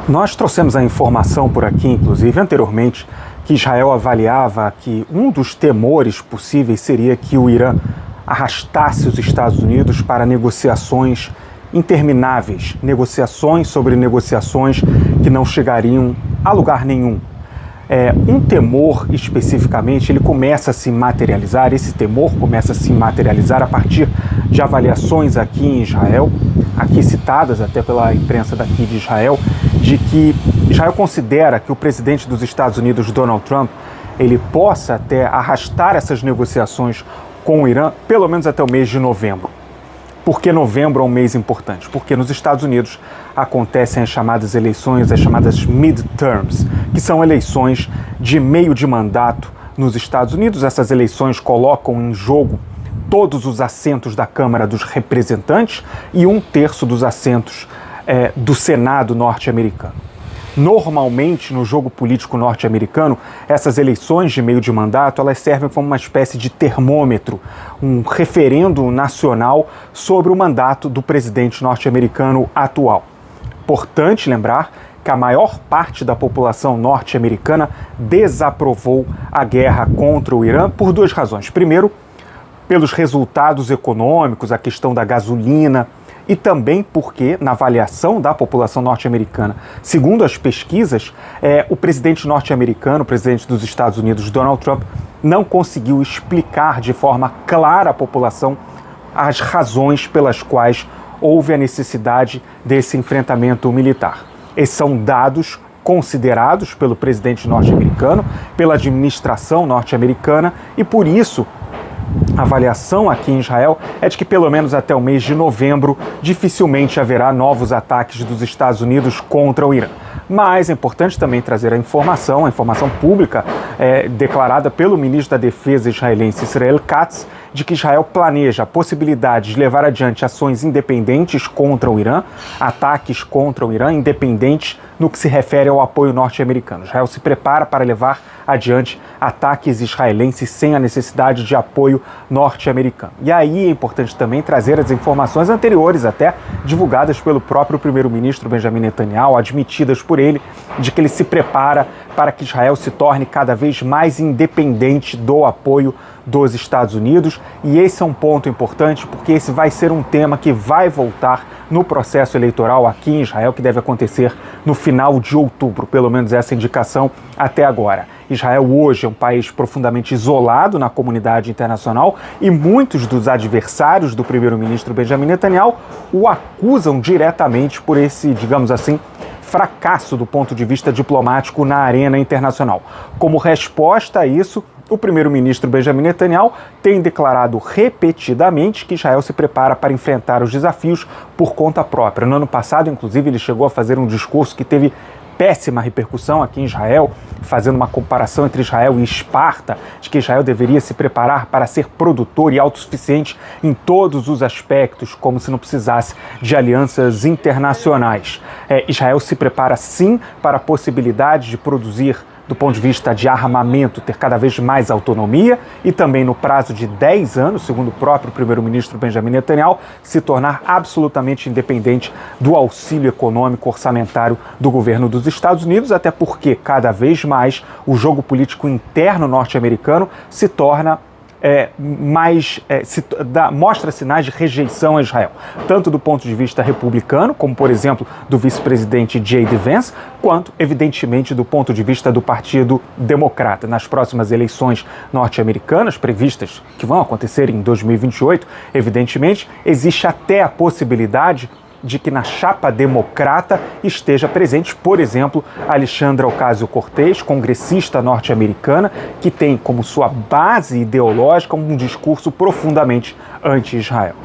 Nós trouxemos a informação por aqui, inclusive anteriormente, que Israel avaliava que um dos temores possíveis seria que o Irã arrastasse os Estados Unidos para negociações intermináveis, negociações sobre negociações que não chegariam a lugar nenhum. Um temor especificamente, ele começa a se materializar, esse temor começa a se materializar a partir de avaliações aqui em Israel, aqui citadas até pela imprensa daqui de Israel, de que Israel considera que o presidente dos Estados Unidos, Donald Trump, ele possa até arrastar essas negociações com o Irã, pelo menos até o mês de novembro. Por que novembro é um mês importante? Porque nos Estados Unidos acontecem as chamadas eleições, as chamadas midterms, que são eleições de meio de mandato nos Estados Unidos. Essas eleições colocam em jogo todos os assentos da Câmara dos Representantes e 1/3 dos assentos do Senado norte-americano. Normalmente, no jogo político norte-americano, essas eleições de meio de mandato, elas servem como uma espécie de termômetro, um referendo nacional sobre o mandato do presidente norte-americano atual. Importante lembrar que a maior parte da população norte-americana desaprovou a guerra contra o Irã por duas razões. Primeiro, pelos resultados econômicos, a questão da gasolina, e também porque, na avaliação da população norte-americana, segundo as pesquisas, o presidente norte-americano, o presidente dos Estados Unidos, Donald Trump, não conseguiu explicar de forma clara à população as razões pelas quais houve a necessidade desse enfrentamento militar. Esses são dados considerados pelo presidente norte-americano, pela administração norte-americana, e por isso a avaliação aqui em Israel é de que pelo menos até o mês de novembro dificilmente haverá novos ataques dos Estados Unidos contra o Irã. Mas é importante também trazer a informação pública declarada pelo ministro da Defesa israelense Israel Katz, de que Israel planeja a possibilidade de levar adiante ações independentes contra o Irã, ataques contra o Irã, independentes no que se refere ao apoio norte-americano. Israel se prepara para levar adiante ataques israelenses sem a necessidade de apoio norte-americano. E aí é importante também trazer as informações anteriores, até divulgadas pelo próprio primeiro-ministro Benjamin Netanyahu, admitidas por ele, de que ele se prepara para que Israel se torne cada vez mais independente do apoio dos Estados Unidos. E esse é um ponto importante, porque esse vai ser um tema que vai voltar no processo eleitoral aqui em Israel, que deve acontecer no final de outubro, pelo menos essa indicação até agora. Israel hoje é um país profundamente isolado na comunidade internacional e muitos dos adversários do primeiro-ministro Benjamin Netanyahu o acusam diretamente por esse, digamos assim, fracasso do ponto de vista diplomático na arena internacional. Como resposta a isso, o primeiro-ministro Benjamin Netanyahu tem declarado repetidamente que Israel se prepara para enfrentar os desafios por conta própria. No ano passado, inclusive, ele chegou a fazer um discurso que teve péssima repercussão aqui em Israel, fazendo uma comparação entre Israel e Esparta, de que Israel deveria se preparar para ser produtor e autossuficiente em todos os aspectos, como se não precisasse de alianças internacionais. Israel se prepara sim para a possibilidade de produzir, do ponto de vista de armamento, ter cada vez mais autonomia e também no prazo de 10 anos, segundo o próprio primeiro-ministro Benjamin Netanyahu, se tornar absolutamente independente do auxílio econômico orçamentário do governo dos Estados Unidos, até porque cada vez mais o jogo político interno norte-americano se torna mostra sinais de rejeição a Israel, tanto do ponto de vista republicano, como por exemplo do vice-presidente J.D. Vance, quanto evidentemente do ponto de vista do Partido Democrata. Nas próximas eleições norte-americanas previstas, que vão acontecer em 2028, evidentemente existe até a possibilidade de que na chapa democrata esteja presente, por exemplo, Alexandra Ocasio-Cortez, congressista norte-americana, que tem como sua base ideológica um discurso profundamente anti-Israel.